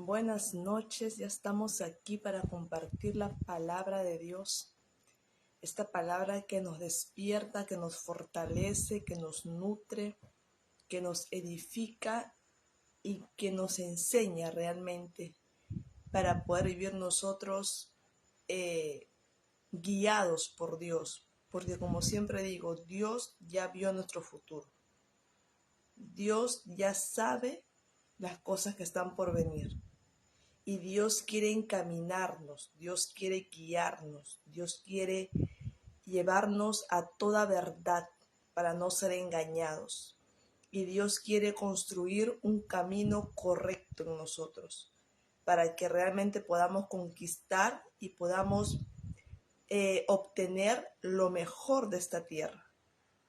Buenas noches, ya estamos aquí para compartir la palabra de Dios. Esta palabra que nos despierta, que nos fortalece, que nos nutre, que nos edifica y que nos enseña realmente para poder vivir nosotros guiados por Dios. Porque como siempre digo, Dios ya vio nuestro futuro. Dios ya sabe las cosas que están por venir. Y Dios quiere encaminarnos, Dios quiere guiarnos, Dios quiere llevarnos a toda verdad para no ser engañados. Y Dios quiere construir un camino correcto en nosotros para que realmente podamos conquistar y podamos obtener lo mejor de esta tierra.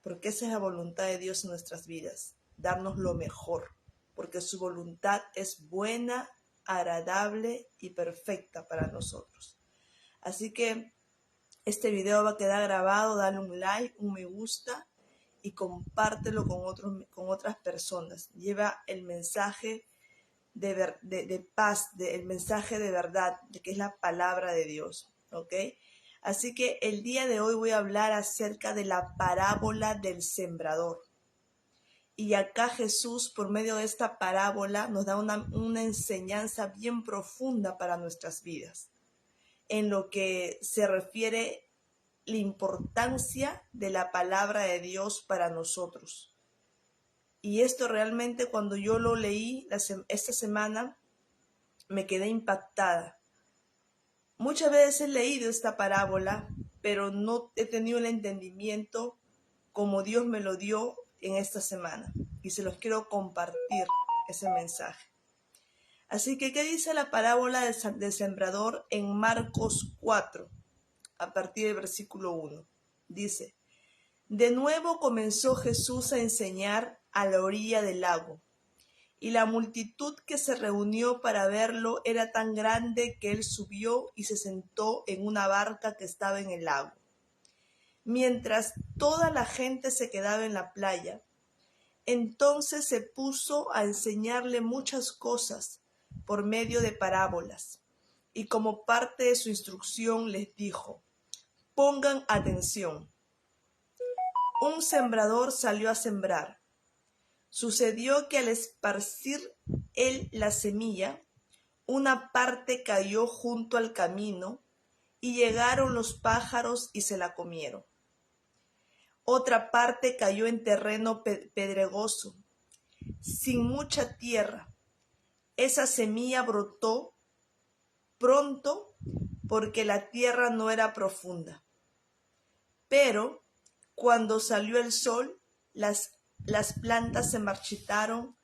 Porque esa es la voluntad de Dios en nuestras vidas, darnos lo mejor, porque su voluntad es buena, agradable y perfecta para nosotros. Así que este video va a quedar grabado, dale un like, un me gusta y compártelo con otras personas. Lleva el mensaje de paz, el mensaje de verdad, de que es la palabra de Dios, ¿ok? Así que el día de hoy voy a hablar acerca de la parábola del sembrador. Y acá Jesús, por medio de esta parábola, nos da una enseñanza bien profunda para nuestras vidas, en lo que se refiere la importancia de la palabra de Dios para nosotros. Y esto realmente cuando yo lo leí esta semana, me quedé impactada. Muchas veces he leído esta parábola, pero no he tenido el entendimiento como Dios me lo dio en esta semana. Y se los quiero compartir ese mensaje. Así que, ¿qué dice la parábola del sembrador en Marcos 4, a partir del versículo 1? Dice: de nuevo comenzó Jesús a enseñar a la orilla del lago. Y la multitud que se reunió para verlo era tan grande que él subió y se sentó en una barca que estaba en el lago. Mientras toda la gente se quedaba en la playa, entonces se puso a enseñarle muchas cosas por medio de parábolas. Y como parte de su instrucción les dijo: pongan atención. Un sembrador salió a sembrar. Sucedió que al esparcir él la semilla, una parte cayó junto al camino y llegaron los pájaros y se la comieron. Otra parte cayó en terreno pedregoso, sin mucha tierra. Esa semilla brotó pronto porque la tierra no era profunda. Pero cuando salió el sol, las plantas se marchitaron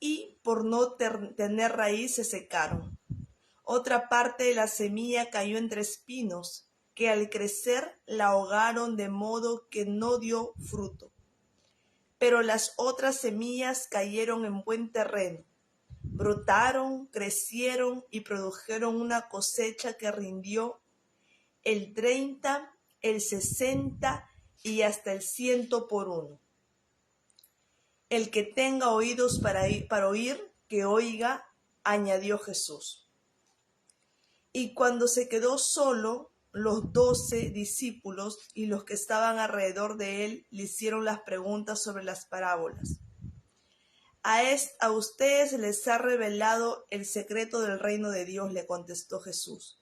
y por no tener raíz se secaron. Otra parte de la semilla cayó entre espinos, que al crecer la ahogaron de modo que no dio fruto. Pero las otras semillas cayeron en buen terreno, brotaron, crecieron y produjeron una cosecha que rindió el 30, el 60 y hasta el 100 por uno. El que tenga oídos para oír, que oiga, añadió Jesús. Y cuando se quedó solo, los 12 discípulos y los que estaban alrededor de él le hicieron las preguntas sobre las parábolas. A ustedes les ha revelado el secreto del reino de Dios, le contestó Jesús.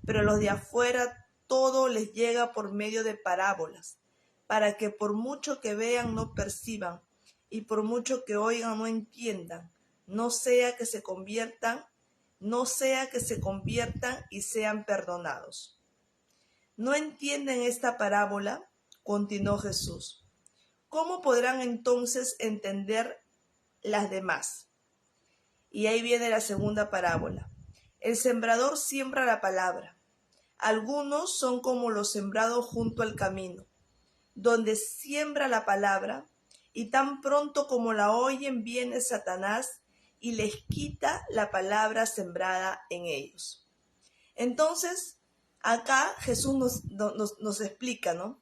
Pero a los de afuera todo les llega por medio de parábolas, para que por mucho que vean no perciban, y por mucho que oigan no entiendan, no sea que se conviertan y sean perdonados. ¿No entienden esta parábola?, continuó Jesús. ¿Cómo podrán entonces entender las demás? Y ahí viene la segunda parábola. El sembrador siembra la palabra. Algunos son como los sembrados junto al camino, donde siembra la palabra, y tan pronto como la oyen viene Satanás y les quita la palabra sembrada en ellos. Entonces, acá Jesús nos explica, ¿no?,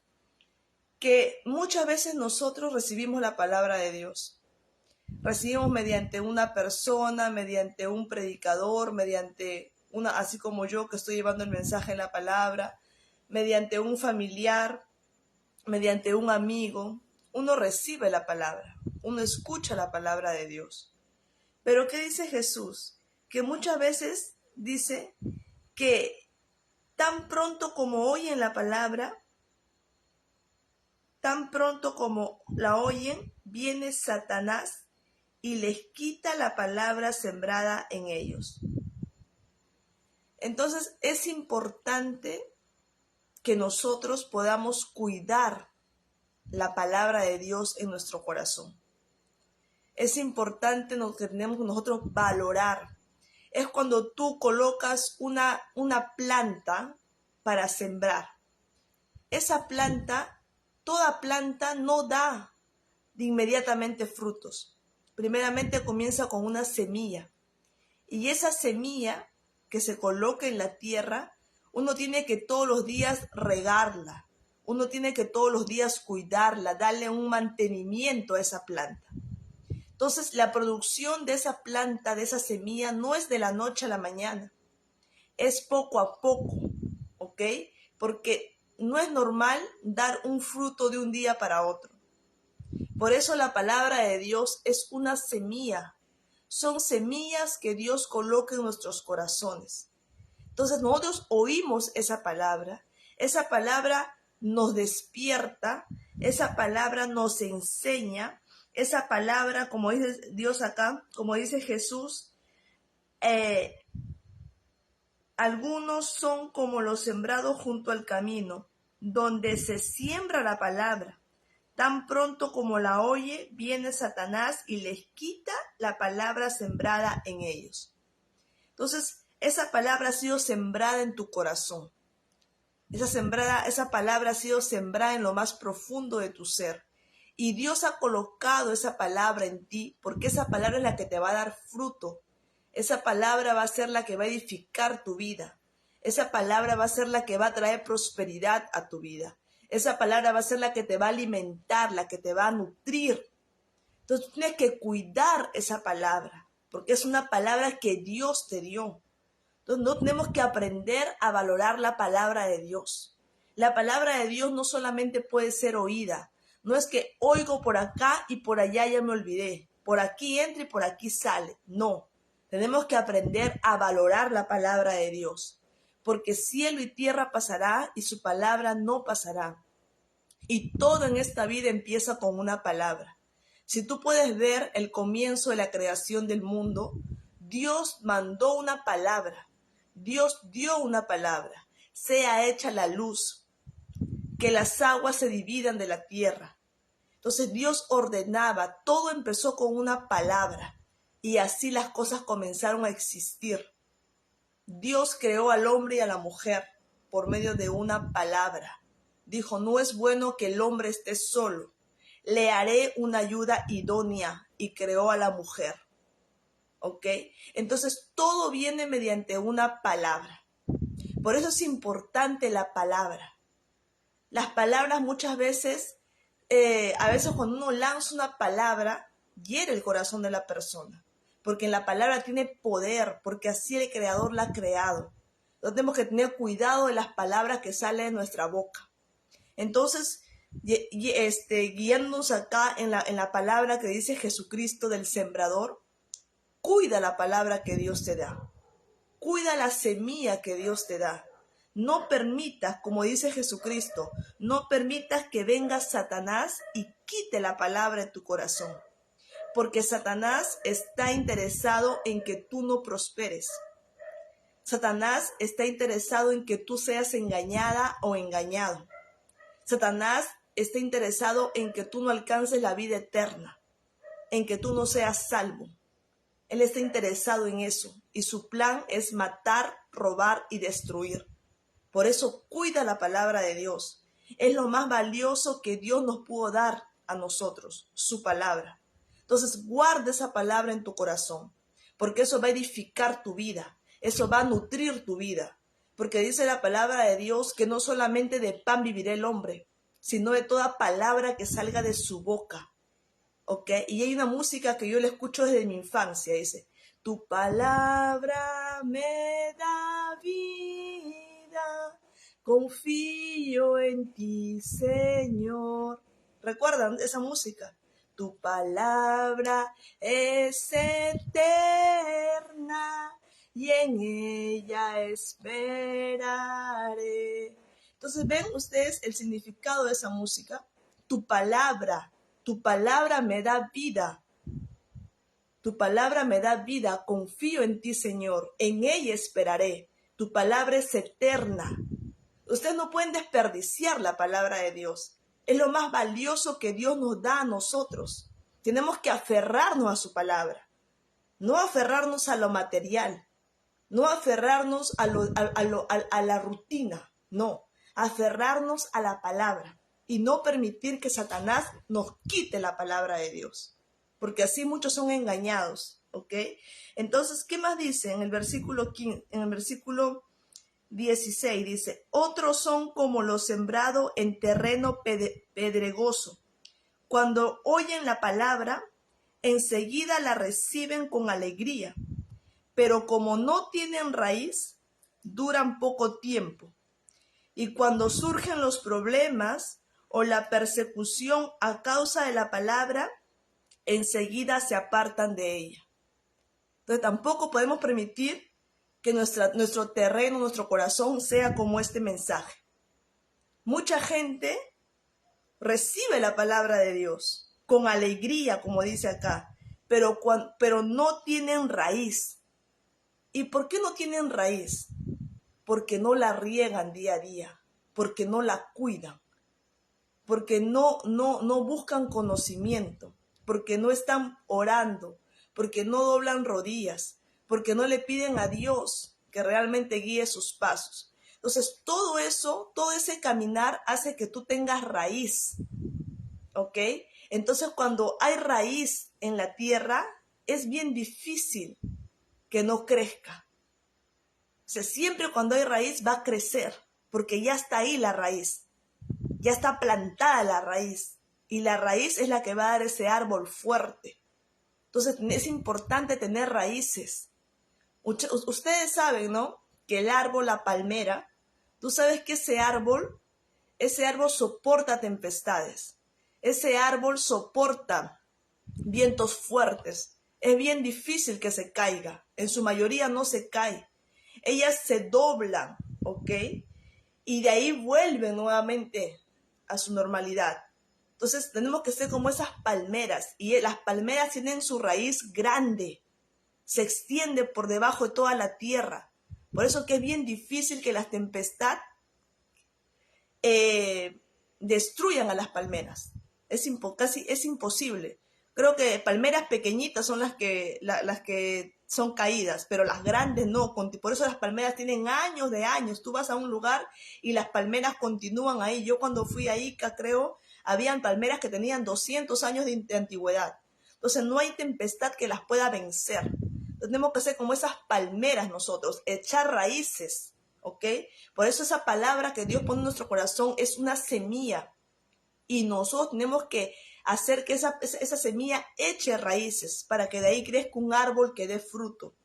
que muchas veces nosotros recibimos la palabra de Dios, recibimos mediante una persona, mediante un predicador, mediante una, así como yo que estoy llevando el mensaje en la palabra, mediante un familiar, mediante un amigo. Uno recibe la palabra, uno escucha la palabra de Dios. Pero ¿qué dice Jesús? Que muchas veces dice que tan pronto como oyen la palabra, tan pronto como la oyen, viene Satanás y les quita la palabra sembrada en ellos. Entonces es importante que nosotros podamos cuidar la palabra de Dios en nuestro corazón. Es importante que tenemos que nosotros valorar. Es cuando tú colocas una planta para sembrar. Esa planta, toda planta no da de inmediatamente frutos. Primeramente comienza con una semilla. Y esa semilla que se coloca en la tierra, uno tiene que todos los días regarla. Uno tiene que todos los días cuidarla, darle un mantenimiento a esa planta. Entonces, la producción de esa planta, de esa semilla, no es de la noche a la mañana. Es poco a poco, ¿ok? Porque no es normal dar un fruto de un día para otro. Por eso la palabra de Dios es una semilla. Son semillas que Dios coloca en nuestros corazones. Entonces nosotros oímos esa palabra nos despierta, esa palabra nos enseña, esa palabra, como dice Dios acá, como dice Jesús, algunos son como los sembrados junto al camino, donde se siembra la palabra. Tan pronto como la oye, viene Satanás y les quita la palabra sembrada en ellos. Entonces, esa palabra ha sido sembrada en tu corazón. Esa palabra ha sido sembrada en lo más profundo de tu ser. Y Dios ha colocado esa palabra en ti, porque esa palabra es la que te va a dar fruto. Esa palabra va a ser la que va a edificar tu vida. Esa palabra va a ser la que va a traer prosperidad a tu vida. Esa palabra va a ser la que te va a alimentar, la que te va a nutrir. Entonces tú tienes que cuidar esa palabra, porque es una palabra que Dios te dio. Entonces no tenemos que aprender a valorar la palabra de Dios. La palabra de Dios no solamente puede ser oída. No es que oigo por acá y por allá ya me olvidé. Por aquí entra y por aquí sale. No. Tenemos que aprender a valorar la palabra de Dios. Porque cielo y tierra pasará y su palabra no pasará. Y todo en esta vida empieza con una palabra. Si tú puedes ver el comienzo de la creación del mundo, Dios mandó una palabra. Dios dio una palabra. Sea hecha la luz, que las aguas se dividan de la tierra. Entonces Dios ordenaba, todo empezó con una palabra y así las cosas comenzaron a existir. Dios creó al hombre y a la mujer por medio de una palabra. Dijo, no es bueno que el hombre esté solo. Le haré una ayuda idónea y creó a la mujer. ¿Ok? Entonces todo viene mediante una palabra. Por eso es importante la palabra. Las palabras muchas veces, a veces cuando uno lanza una palabra, hiere el corazón de la persona. Porque la palabra tiene poder, porque así el Creador la ha creado. Entonces tenemos que tener cuidado de las palabras que salen de nuestra boca. Entonces, guiándonos acá en la palabra que dice Jesucristo del sembrador, cuida la palabra que Dios te da. Cuida la semilla que Dios te da. No permitas, como dice Jesucristo, no permitas que venga Satanás y quite la palabra de tu corazón. Porque Satanás está interesado en que tú no prosperes. Satanás está interesado en que tú seas engañada o engañado. Satanás está interesado en que tú no alcances la vida eterna, en que tú no seas salvo. Él está interesado en eso y su plan es matar, robar y destruir. Por eso cuida la palabra de Dios. Es lo más valioso que Dios nos pudo dar a nosotros, su palabra. Entonces guarda esa palabra en tu corazón, porque eso va a edificar tu vida, eso va a nutrir tu vida. Porque dice la palabra de Dios que no solamente de pan vivirá el hombre, sino de toda palabra que salga de su boca. ¿ok? Y hay una música que yo la escucho desde mi infancia, dice, tu palabra me da vida, confío en ti, Señor. ¿Recuerdan esa música? Tu palabra es eterna y en ella esperaré. Entonces, ¿ven ustedes el significado de esa música? Tu palabra me da vida. Tu palabra me da vida, confío en ti, Señor, en ella esperaré. Tu palabra es eterna. Ustedes no pueden desperdiciar la palabra de Dios. Es lo más valioso que Dios nos da a nosotros. Tenemos que aferrarnos a su palabra, no aferrarnos a lo material, no aferrarnos a la rutina, no, aferrarnos a la palabra y no permitir que Satanás nos quite la palabra de Dios, porque así muchos son engañados, ¿ok? Entonces, ¿qué más dice en el versículo 15, en el versículo 16? Dice, otros son como lo sembrado en terreno pedregoso. Cuando oyen la palabra, enseguida la reciben con alegría, pero como no tienen raíz, duran poco tiempo. Y cuando surgen los problemas o la persecución a causa de la palabra, enseguida se apartan de ella. Entonces tampoco podemos permitir que nuestro terreno, nuestro corazón sea como este mensaje. Mucha gente recibe la palabra de Dios con alegría, como dice acá, pero no tienen raíz. ¿Y por qué no tienen raíz? Porque no la riegan día a día, porque no la cuidan, porque no buscan conocimiento, porque no están orando, porque no doblan rodillas, porque no le piden a Dios que realmente guíe sus pasos. Entonces, todo eso, todo ese caminar hace que tú tengas raíz, ¿ok? Entonces, cuando hay raíz en la tierra, es bien difícil que no crezca. O sea, siempre cuando hay raíz va a crecer, porque ya está ahí la raíz, ya está plantada la raíz, y la raíz es la que va a dar ese árbol fuerte. Entonces es importante tener raíces. Ustedes saben, ¿no? Que el árbol, la palmera, tú sabes que ese árbol soporta tempestades, ese árbol soporta vientos fuertes, es bien difícil que se caiga, en su mayoría no se cae. Ellas se doblan, ¿ok? Y de ahí vuelven nuevamente a su normalidad. Entonces tenemos que ser como esas palmeras, y las palmeras tienen su raíz grande, se extiende por debajo de toda la tierra. Por eso que es bien difícil que las tempestades destruyan a las palmeras. Es imposible. Creo que palmeras pequeñitas son las que son caídas, pero las grandes no. Por eso las palmeras tienen años de años. Tú vas a un lugar y las palmeras continúan ahí. Yo cuando fui a Ica, creo, habían palmeras que tenían 200 años de antigüedad. Entonces no hay tempestad que las pueda vencer. Entonces, tenemos que ser como esas palmeras nosotros, echar raíces, ¿ok? Por eso esa palabra que Dios pone en nuestro corazón es una semilla. Y nosotros tenemos que hacer que esa semilla eche raíces para que de ahí crezca un árbol que dé fruto.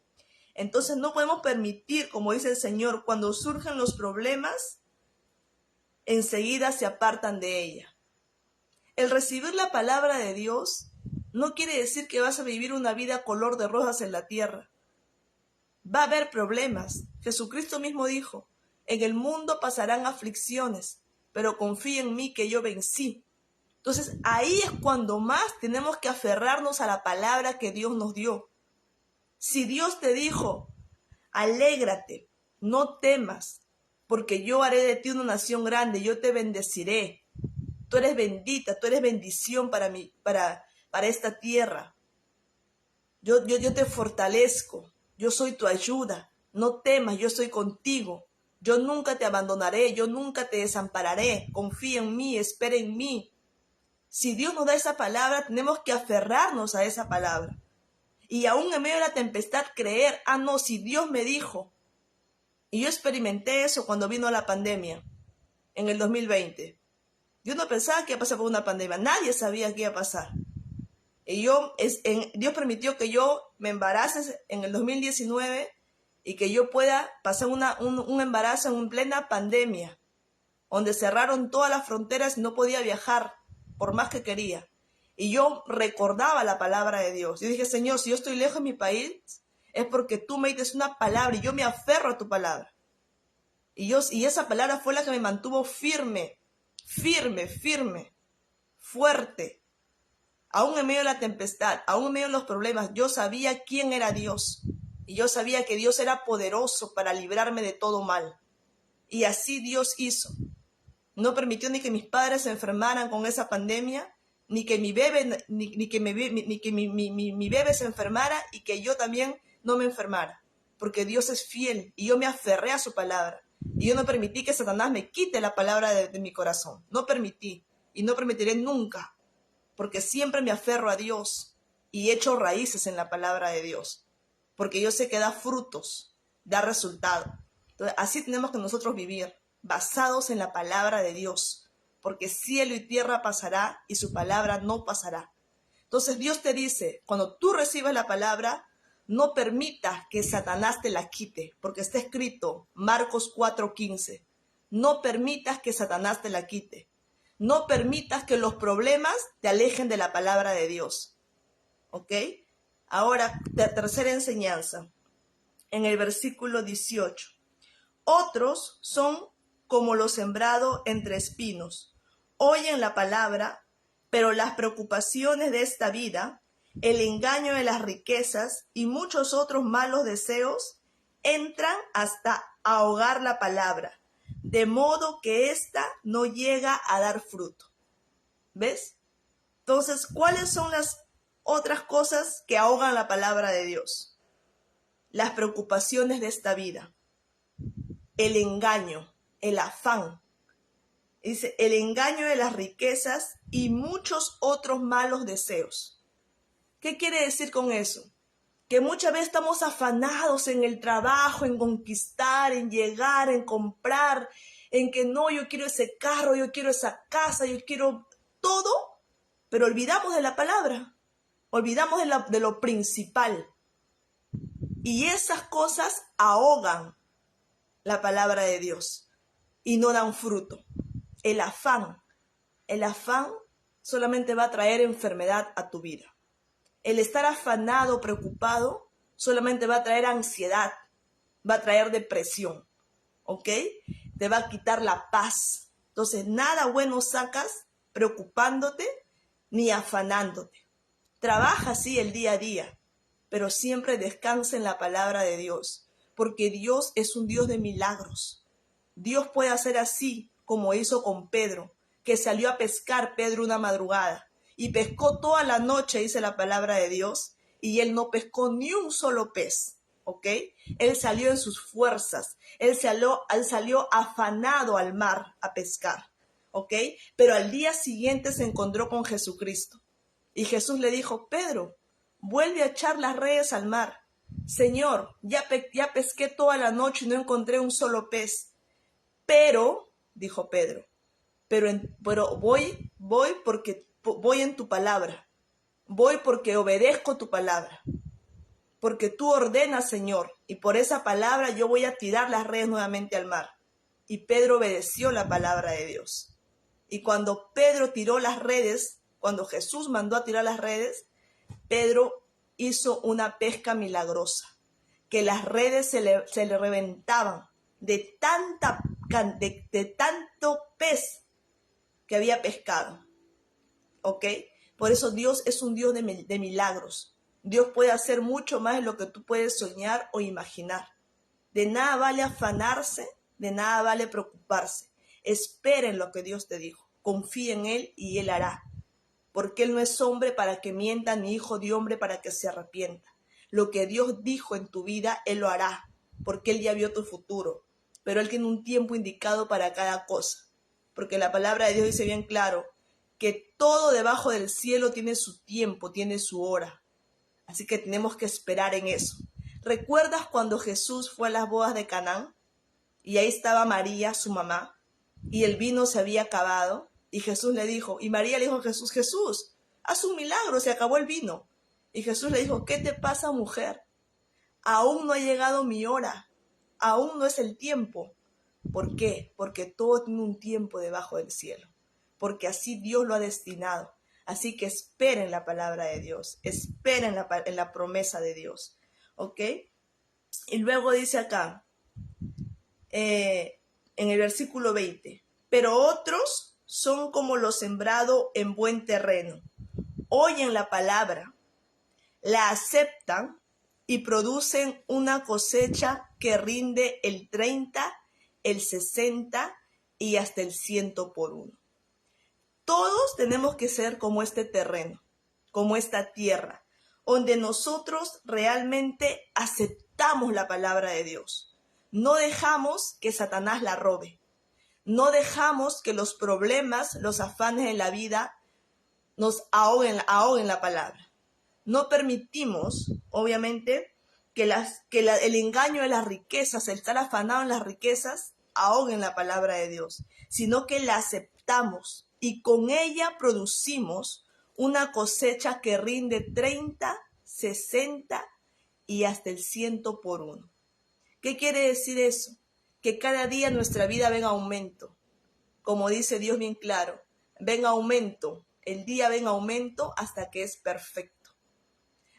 Entonces no podemos permitir, como dice el Señor, cuando surgen los problemas, enseguida se apartan de ella. El recibir la palabra de Dios no quiere decir que vas a vivir una vida color de rosas en la tierra. Va a haber problemas. Jesucristo mismo dijo, en el mundo pasarán aflicciones, pero confía en mí que yo vencí. Entonces ahí es cuando más tenemos que aferrarnos a la palabra que Dios nos dio. Si Dios te dijo, alégrate, no temas, porque yo haré de ti una nación grande, yo te bendeciré. Tú eres bendita, tú eres bendición para esta tierra. Yo te fortalezco, yo soy tu ayuda. No temas, yo estoy contigo. Yo nunca te abandonaré, yo nunca te desampararé. Confía en mí, espera en mí. Si Dios nos da esa palabra, tenemos que aferrarnos a esa palabra. Y aún en medio de la tempestad creer, no, si Dios me dijo. Y yo experimenté eso cuando vino la pandemia, en el 2020. Yo no pensaba que iba a pasar por una pandemia, nadie sabía qué iba a pasar. Y Dios permitió que yo me embarace en el 2019 y que yo pueda pasar un embarazo en plena pandemia, donde cerraron todas las fronteras y no podía viajar por más que quería. Y yo recordaba la palabra de Dios. Yo dije, Señor, si yo estoy lejos de mi país, es porque tú me dices una palabra y yo me aferro a tu palabra. Y esa palabra fue la que me mantuvo firme, fuerte. Aún en medio de la tempestad, aún en medio de los problemas, yo sabía quién era Dios. Y yo sabía que Dios era poderoso para librarme de todo mal. Y así Dios hizo. No permitió ni que mis padres se enfermaran con esa pandemia, ni que mi bebé, mi bebé se enfermara y que yo también no me enfermara. Porque Dios es fiel y yo me aferré a su palabra. Y yo no permití que Satanás me quite la palabra de mi corazón. No permití y no permitiré nunca. Porque siempre me aferro a Dios y echo raíces en la palabra de Dios. Porque yo sé que da frutos, da resultado. Entonces, así tenemos que nosotros vivir, basados en la palabra de Dios. Porque cielo y tierra pasará y su palabra no pasará. Entonces Dios te dice, cuando tú recibes la palabra, no permitas que Satanás te la quite. Porque está escrito, Marcos 4:15. No permitas que Satanás te la quite. No permitas que los problemas te alejen de la palabra de Dios. ¿Ok? Ahora, tercera enseñanza. En el versículo 18. Otros son como lo sembrado entre espinos. Oyen la palabra, pero las preocupaciones de esta vida, el engaño de las riquezas y muchos otros malos deseos entran hasta ahogar la palabra, de modo que ésta no llega a dar fruto. ¿Ves? Entonces, ¿cuáles son las otras cosas que ahogan la palabra de Dios? Las preocupaciones de esta vida, el engaño, el afán. Dice, el engaño de las riquezas y muchos otros malos deseos. ¿Qué quiere decir con eso? Que muchas veces estamos afanados en el trabajo, en conquistar, en llegar, en comprar, en que no, yo quiero ese carro, yo quiero esa casa, yo quiero todo, pero olvidamos de la palabra, olvidamos de lo principal. Y esas cosas ahogan la palabra de Dios y no dan fruto. El afán solamente va a traer enfermedad a tu vida. El estar afanado, preocupado, solamente va a traer ansiedad, va a traer depresión, ¿ok? Te va a quitar la paz. Entonces, nada bueno sacas preocupándote ni afanándote. Trabaja así el día a día, pero siempre descansa en la palabra de Dios, porque Dios es un Dios de milagros. Dios puede hacer así como hizo con Pedro, que salió a pescar Pedro una madrugada y pescó toda la noche, dice la palabra de Dios, y él no pescó ni un solo pez, ¿ok? Él salió en sus fuerzas, él salió afanado al mar a pescar, ¿ok? Pero al día siguiente se encontró con Jesucristo y Jesús le dijo, Pedro, vuelve a echar las redes al mar. Señor, ya pesqué toda la noche y no encontré un solo pez. Pero, dijo Pedro, pero voy porque voy en tu palabra. Voy porque obedezco tu palabra. Porque tú ordenas, Señor, y por esa palabra yo voy a tirar las redes nuevamente al mar. Y Pedro obedeció la palabra de Dios. Y cuando Pedro tiró las redes, cuando Jesús mandó a tirar las redes, Pedro hizo una pesca milagrosa, que las redes se le reventaban de tanto pez que había pescado, ¿ok? Por eso Dios es un Dios de milagros. Dios puede hacer mucho más de lo que tú puedes soñar o imaginar. De nada vale afanarse, de nada vale preocuparse. Espera en lo que Dios te dijo. Confía en Él y Él hará. Porque Él no es hombre para que mienta, ni hijo de hombre para que se arrepienta. Lo que Dios dijo en tu vida, Él lo hará, porque Él ya vio tu futuro. Pero Él tiene un tiempo indicado para cada cosa. Porque la palabra de Dios dice bien claro que todo debajo del cielo tiene su tiempo, tiene su hora. Así que tenemos que esperar en eso. ¿Recuerdas cuando Jesús fue a las bodas de Canaán? Y ahí estaba María, su mamá, y el vino se había acabado. Y Jesús le dijo, y María le dijo a Jesús, Jesús, haz un milagro, se acabó el vino. Y Jesús le dijo, ¿qué te pasa, mujer? Aún no ha llegado mi hora, aún no es el tiempo. ¿Por qué? Porque todo tiene un tiempo debajo del cielo, porque así Dios lo ha destinado. Así que esperen la palabra de Dios, esperen en la promesa de Dios, ¿ok? Y luego dice acá, en el versículo 20, pero otros son como lo sembrado en buen terreno. Oyen la palabra, la aceptan y producen una cosecha que rinde el 30, el 60 y hasta el 100 por uno. Todos tenemos que ser como este terreno, como esta tierra, donde nosotros realmente aceptamos la palabra de Dios. No dejamos que Satanás la robe. No dejamos que los problemas, los afanes de la vida nos ahoguen la palabra. No permitimos, obviamente, que el engaño de las riquezas, el estar afanado en las riquezas, ahoguen la palabra de Dios, sino que la aceptamos y con ella producimos una cosecha que rinde 30, 60 y hasta el 100 por uno. ¿Qué quiere decir eso? Que cada día nuestra vida venga aumento. Como dice Dios bien claro, venga aumento, el día venga aumento hasta que es perfecto.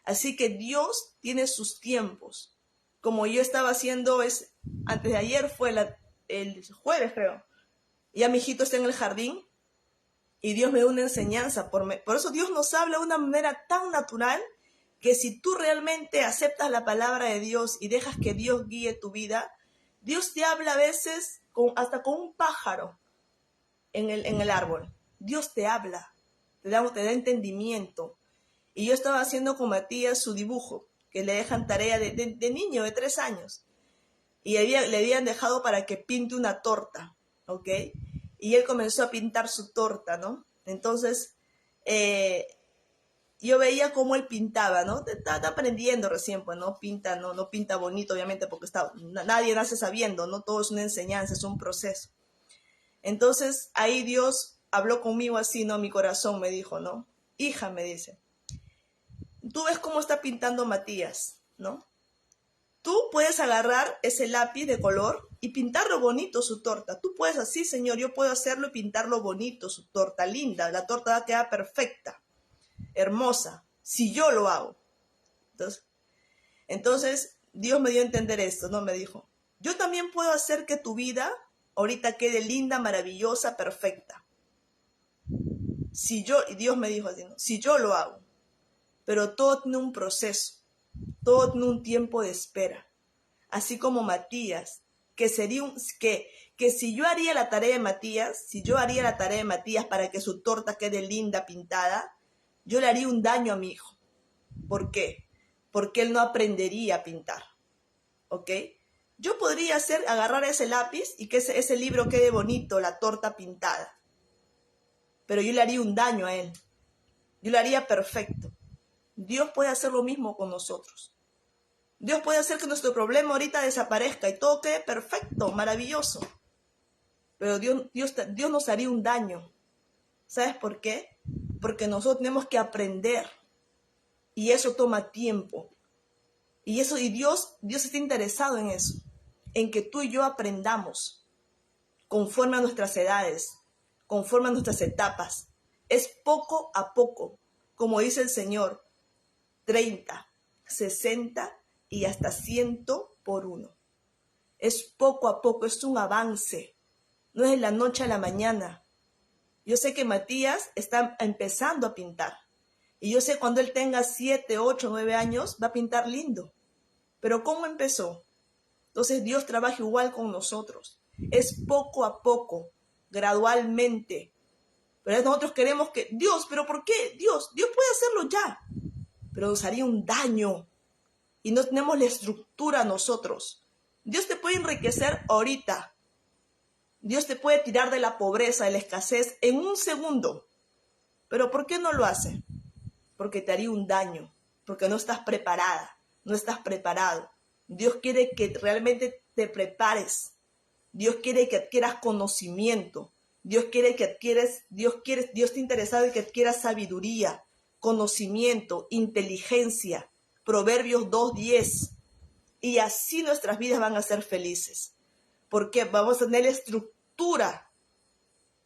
Así que Dios tiene sus tiempos. Como yo estaba haciendo, antes de ayer fue el jueves, creo. Ya mi hijito está en el jardín y Dios me da una enseñanza. Por eso Dios nos habla de una manera tan natural que si tú realmente aceptas la palabra de Dios y dejas que Dios guíe tu vida, Dios te habla a veces hasta con un pájaro en el árbol. Dios te habla, te da entendimiento. Y yo estaba haciendo con Matías su dibujo, que le dejan tarea de niño de 3 años. Y le habían dejado para que pinte una torta, ¿ok? Y él comenzó a pintar su torta, ¿no? Entonces, yo veía cómo él pintaba, ¿no? Está aprendiendo recién, pues, ¿no? No pinta bonito, obviamente, porque nadie nace sabiendo, ¿no? Todo es una enseñanza, es un proceso. Entonces, ahí Dios habló conmigo así, ¿no? Mi corazón me dijo, ¿no? Hija, me dice, tú ves cómo está pintando Matías, ¿no? Tú puedes agarrar ese lápiz de color y pintarlo bonito su torta. Tú puedes así, Señor, yo puedo hacerlo y pintarlo bonito, su torta linda. La torta va a quedar perfecta, hermosa, si yo lo hago. Entonces Dios me dio a entender esto, ¿no? Me dijo, yo también puedo hacer que tu vida ahorita quede linda, maravillosa, perfecta. Y Dios me dijo así, ¿no? Si yo lo hago. Pero todo tiene un proceso, todo tiene un tiempo de espera. Así como Matías, que si yo haría la tarea de Matías, para que su torta quede linda, pintada, yo le haría un daño a mi hijo. ¿Por qué? Porque él no aprendería a pintar, ¿ok? Yo podría agarrar ese lápiz y que ese libro quede bonito, la torta pintada, pero yo le haría un daño a él. Yo lo haría perfecto. Dios puede hacer lo mismo con nosotros. Dios puede hacer que nuestro problema ahorita desaparezca y todo quede perfecto, maravilloso. Pero Dios nos haría un daño. ¿Sabes por qué? Porque nosotros tenemos que aprender. Y eso toma tiempo. Y Dios está interesado en eso. En que tú y yo aprendamos conforme a nuestras edades, conforme a nuestras etapas. Es poco a poco, como dice el Señor, 30, 60 y hasta 100 por uno. Es poco a poco, es un avance. No es de la noche a la mañana. Yo sé que Matías está empezando a pintar. Y yo sé cuando él tenga 7, 8, 9 años, va a pintar lindo. Pero ¿cómo empezó? Entonces Dios trabaja igual con nosotros. Es poco a poco, gradualmente. Pero nosotros queremos que, Dios, ¿pero por qué? Dios puede hacerlo ya. Pero nos haría un daño. Y no tenemos la estructura nosotros. Dios te puede enriquecer ahorita. Dios te puede tirar de la pobreza, de la escasez en un segundo. Pero ¿por qué no lo hace? Porque te haría un daño. Porque no estás preparada, no estás preparado. Dios quiere que realmente te prepares. Dios quiere que adquieras conocimiento. Dios está interesado en que adquieras sabiduría. conocimiento, inteligencia. Proverbios 2:10. Y así nuestras vidas van a ser felices. Porque vamos a tener estructura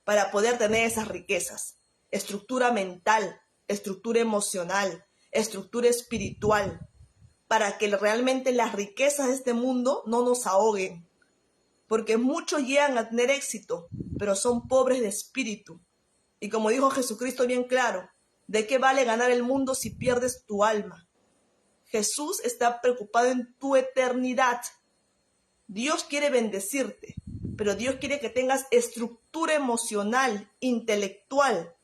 para poder tener esas riquezas. Estructura mental, estructura emocional, estructura espiritual. Para que realmente las riquezas de este mundo no nos ahoguen. Porque muchos llegan a tener éxito, pero son pobres de espíritu. Y como dijo Jesucristo bien claro, ¿de qué vale ganar el mundo si pierdes tu alma? Jesús está preocupado en tu eternidad. Dios quiere bendecirte, pero Dios quiere que tengas estructura emocional, intelectual,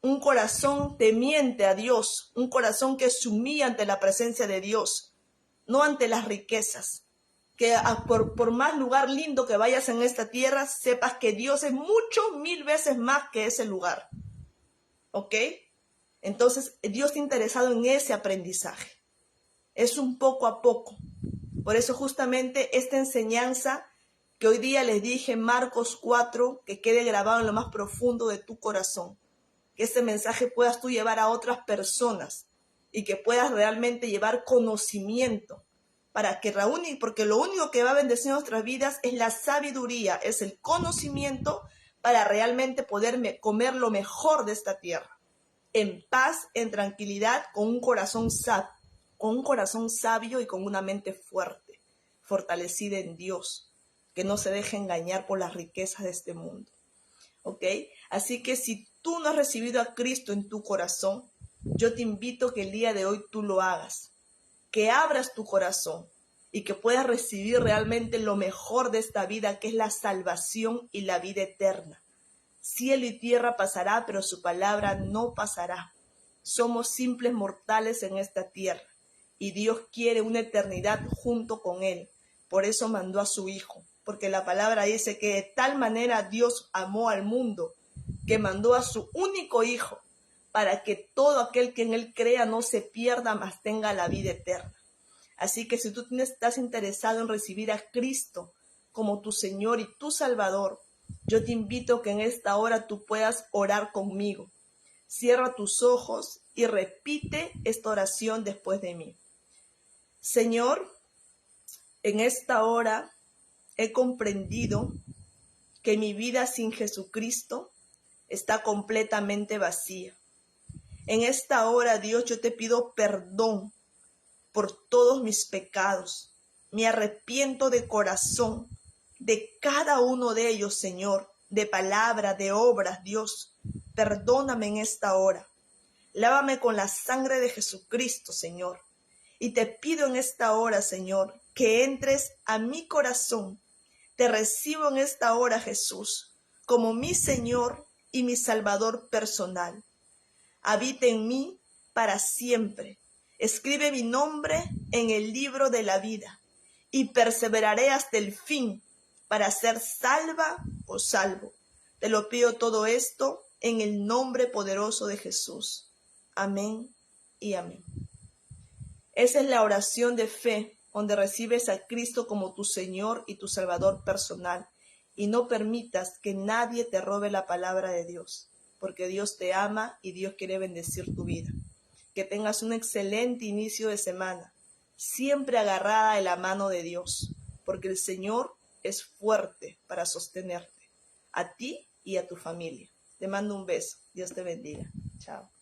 un corazón temiente a Dios, un corazón que se humilla ante la presencia de Dios, no ante las riquezas. Que por más lugar lindo que vayas en esta tierra, sepas que Dios es mucho, 1000 veces más que ese lugar. ¿Ok? Entonces, Dios está interesado en ese aprendizaje. Es un poco a poco. Por eso justamente esta enseñanza que hoy día les dije, Marcos 4, que quede grabado en lo más profundo de tu corazón. Que ese mensaje puedas tú llevar a otras personas y que puedas realmente llevar conocimiento. Porque lo único que va a bendecir nuestras vidas es la sabiduría, es el conocimiento para realmente poder comer lo mejor de esta tierra. En paz, en tranquilidad, con un corazón sabio y con una mente fuerte, fortalecida en Dios, que no se deje engañar por las riquezas de este mundo. ¿Ok? Así que si tú no has recibido a Cristo en tu corazón, yo te invito que el día de hoy tú lo hagas. Que abras tu corazón y que puedas recibir realmente lo mejor de esta vida, que es la salvación y la vida eterna. Cielo y tierra pasará, pero su palabra no pasará. Somos simples mortales en esta tierra y Dios quiere una eternidad junto con Él. Por eso mandó a su Hijo, porque la palabra dice que de tal manera Dios amó al mundo que mandó a su único Hijo, para que todo aquel que en Él crea no se pierda, mas tenga la vida eterna. Así que si tú estás interesado en recibir a Cristo como tu Señor y tu Salvador, yo te invito que en esta hora tú puedas orar conmigo. Cierra tus ojos y repite esta oración después de mí. Señor, en esta hora he comprendido que mi vida sin Jesucristo está completamente vacía. En esta hora, Dios, yo te pido perdón por todos mis pecados. Me arrepiento de corazón de cada uno de ellos, Señor, de palabra, de obras, Dios. Perdóname en esta hora. Lávame con la sangre de Jesucristo, Señor. Y te pido en esta hora, Señor, que entres a mi corazón. Te recibo en esta hora, Jesús, como mi Señor y mi Salvador personal. Habita en mí para siempre. Escribe mi nombre en el libro de la vida y perseveraré hasta el fin para ser salva o salvo. Te lo pido todo esto en el nombre poderoso de Jesús. Amén y amén. Esa es la oración de fe, donde recibes a Cristo como tu Señor y tu Salvador personal. Y no permitas que nadie te robe la palabra de Dios, porque Dios te ama y Dios quiere bendecir tu vida. Que tengas un excelente inicio de semana, siempre agarrada de la mano de Dios, porque el Señor es fuerte para sostenerte, a ti y a tu familia. Te mando un beso. Dios te bendiga. Chao.